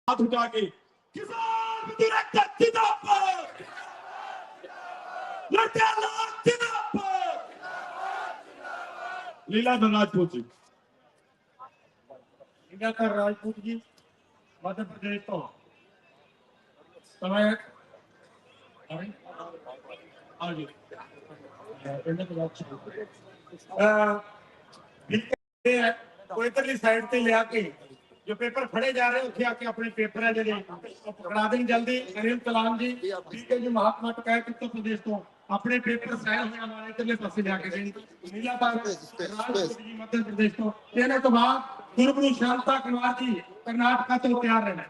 हाथ उठा के किसान मजदूर जिंदाबाद, जिंदाबाद, लीलाधर राजपूत जी। लीलाधर राजपूत जी मध्य प्रदेश तो समय आगे कोई इधरली साइड से लिया के जो पेपर फड़े जा रहे हैं आके अपने पेपर है जेडे पकड़ा दें जल्दी। अनिल कलाम जी पीके जी महात्मा टिकैत उत्तर प्रदेश तो अपने पेपर साइन हुए हमारे इधरले पासे लिया के लीलाधर राजपूत जी मध्य प्रदेश तो कहने तो बाद गुरु शांता कुमार जी कर्नाटक तो तैयार रहना।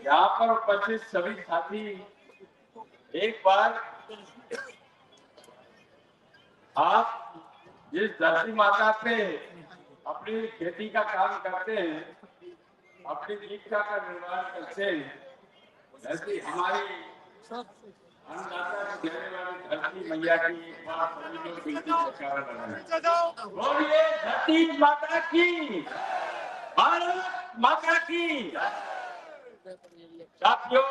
यहाँ पर उपस्थित सभी साथी एक बार आप जिस धरती माता पे अपनी खेती का काम करते हैं, अपनी जीविका का निर्माण करते हैं, धरती हमारी अन्नदाता की देने वाली धरती मैया की एक बार सभी लोग बिल्कुल जयकारा लगाएं। बोलिए धरती माता की, भारत माता की। साथियों,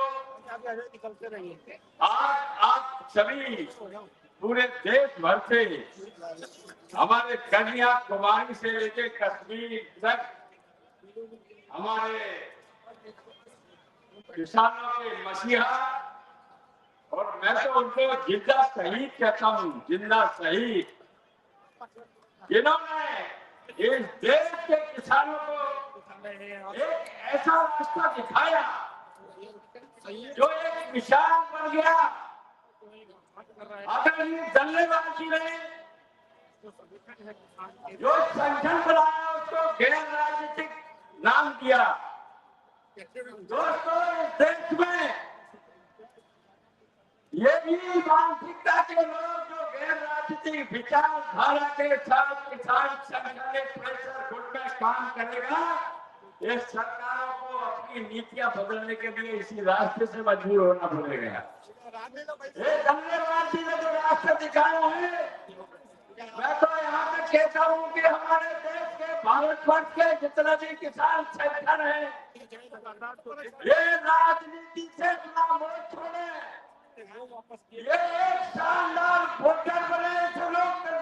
आज आप सभी पूरे देश भर से हमारे कन्याकुमारी से लेकर कश्मीर तक हमारे किसानों के मसीहा, और मैं तो उनको जिंदा शहीद कहता हूँ, जिंदा शहीद, जिन्होंने इस देश के किसानों को एक ऐसा रास्ता दिखाया जो एक मिसाल बन गया। आदरणीय दल्लेवाल जी ने जो संगठन बनाया उसको गैर राजनीतिक नाम दिया। दोस्तों, इस देश में ये भी मानसिकता के लोग जो गैर राजनीतिक विचारधारा के साथ किसान संगठन के प्रेशर गुट में काम करेगा, ये सरकारों को अपनी नीतियां बदलने के लिए इसी रास्ते से मजबूर होना पड़ेगा। ये धन्यवाद जी ने जो रास्ता दिखाया है, मैं तो यहाँ तक कहता हूँ कि हमारे देश के भारतवर्ष के जितने भी किसान संगठन है, ये राजनीति से अपना मोड़ छोड़े, ये एक शानदार वोटर बने, जो लोग बने,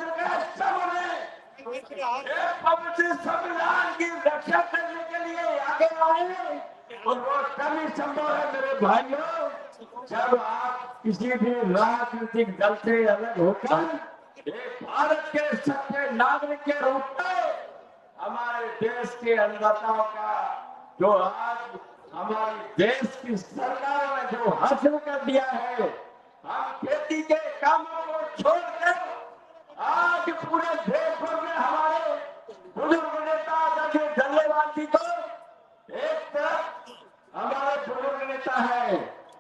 संविधान की रक्षा करने के लिए आगे आए। और वो तभी संभव है मेरे भाइयों, जब आप किसी भी राजनीतिक दल से अलग होकर एक भारत के सच्चे नागरिक के रूप में हमारे देश के अन्नदाताओं का जो आज हमारे देश की सरकार ने जो हासिल कर दिया है, हम खेती के कामों को छोड़कर आज पूरे देश भर में हमारे बुजुर्ग नेता आदरणीय दल्लेवाल जी को एक तरफ हमारे बुजुर्ग नेता है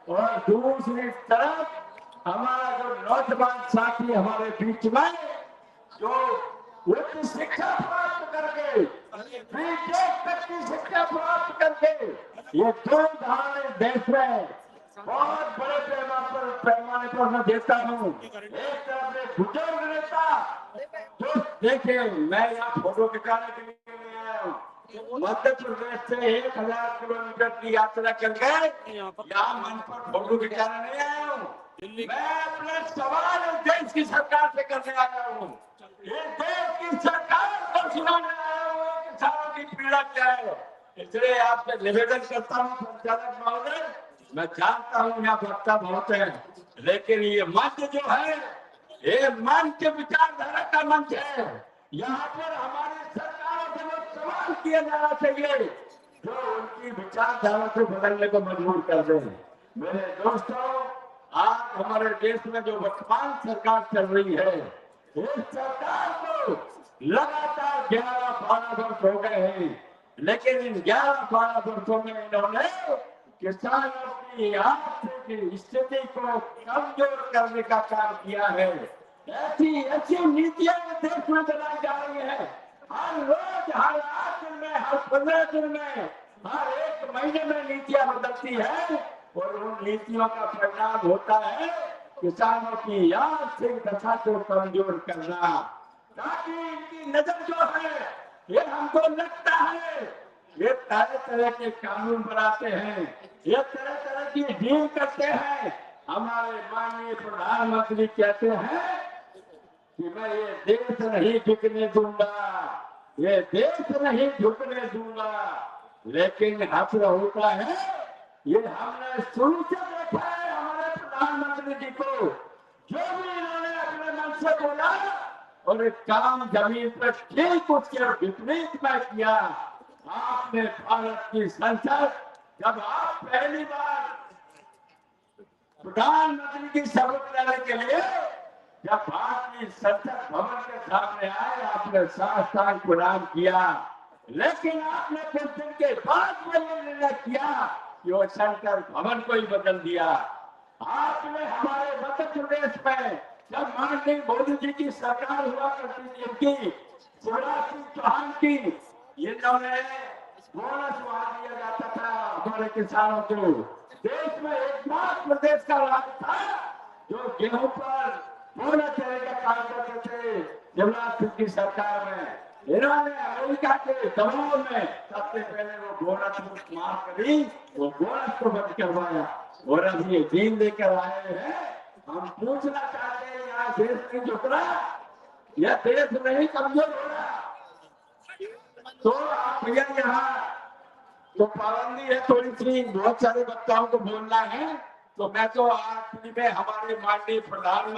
और दूसरी तरफ हमारा जो नौजवान साथी हमारे बीच में जो उच्च शिक्षा प्राप्त करके बीटेक तक की शिक्षा प्राप्त करके ये दो उदाहरण देश में बहुत बड़े पैमाने पर मैं देखता हूँ। एक तरफ में बुजुर्ग नेता जो देखे, मैं यहाँ फोटो खिंचाने के लिए आया हूँ, मध्य प्रदेश से 1000 किलोमीटर की यात्रा करके यहाँ मन पर फोटो खिंचाने नहीं आया हूँ। मैं अपने सवाल इस देश की सरकार से करने आया हूँ। इस देश की सरकार को सुनाने आया हूँ किसानों की पीड़ा क्या है। इसलिए आपसे निवेदन करता हूँ संचालक महोदय, मैं जानता हूँ यहाँ वक्ता बहुत है, लेकिन ये मंच जो है, ये मंच विचारधारा का मंच है। यहाँ पर हमारी सरकारों से वो सवाल किया जाना चाहिए जो उनकी विचारधारा को बदलने को मजबूर कर दे। मेरे दोस्तों, आज हमारे देश में जो वर्तमान सरकार चल रही है, इस सरकार को लगातार 11-12 वर्ष हो गए हैं, लेकिन इन 11-12 वर्षों में इन्होंने किसानों की आर्थिक स्थिति को कमजोर करने का काम किया है। ऐसी ऐसी नीतियां देश में बनाई जा रही है, हर रोज, हर 8 दिन में, हर 15 दिन में, हर 1 महीने में नीतियां बदलती है और उन नीतियों का परिणाम होता है किसानों की आर्थिक दशा को कमजोर करना। ताकि इनकी नजर जो है, ये हमको लगता है तरह तरह के कानून बनाते हैं, ये तरह तरह की डील करते हैं। हमारे माननीय प्रधानमंत्री कहते हैं कि मैं ये देश नहीं बिकने दूंगा, ये देश नहीं झुकने दूंगा। लेकिन हसर होता है, ये हमने शुरू से देखा है हमारे प्रधानमंत्री जी को, जो भी इन्होंने अपने मन से बोला और एक काम जमीन पर ठीक उसके विपरीत में किया। आपने भारत की संसद, जब आप पहली बार प्रधानमंत्री की शपथ लेने के लिए जब भारतीय संसद भवन के सामने आए, आपने साष्टांग प्रणाम किया। लेकिन आपने कुछ दिन के बाद में ये निर्णय किया कि वो शंकर भवन को ही बदल दिया। आपने हमारे मध्य प्रदेश में जब माननीय मोदी जी की सरकार हुआ करती थी, इनकी शिवराज सिंह चौहान की, इन्होंने बोनस वहां दिया जाता था हमारे किसानों को। देश में एकमात्र प्रदेश का राज्य था जो गेहूं पर बोनस देने का काम करते थे शिवराज सिंह की सरकार में। इन्होंने अमेरिका के दबाव में सबसे पहले वो बोनस को माफ करी, वो बोनस को बंद करवाया और अब ये डील लेकर आए हैं। हम पूछना चाहते हैं, यहाँ देश नहीं झुक रहा, यह देश नहीं कमजोर हो रहा। तो आप भैया यहाँ तो पाबंदी है थोड़ी सी, बहुत सारे वक्ताओं को बोलना है, तो मैं तो आज में हमारे माननीय प्रधानमंत्री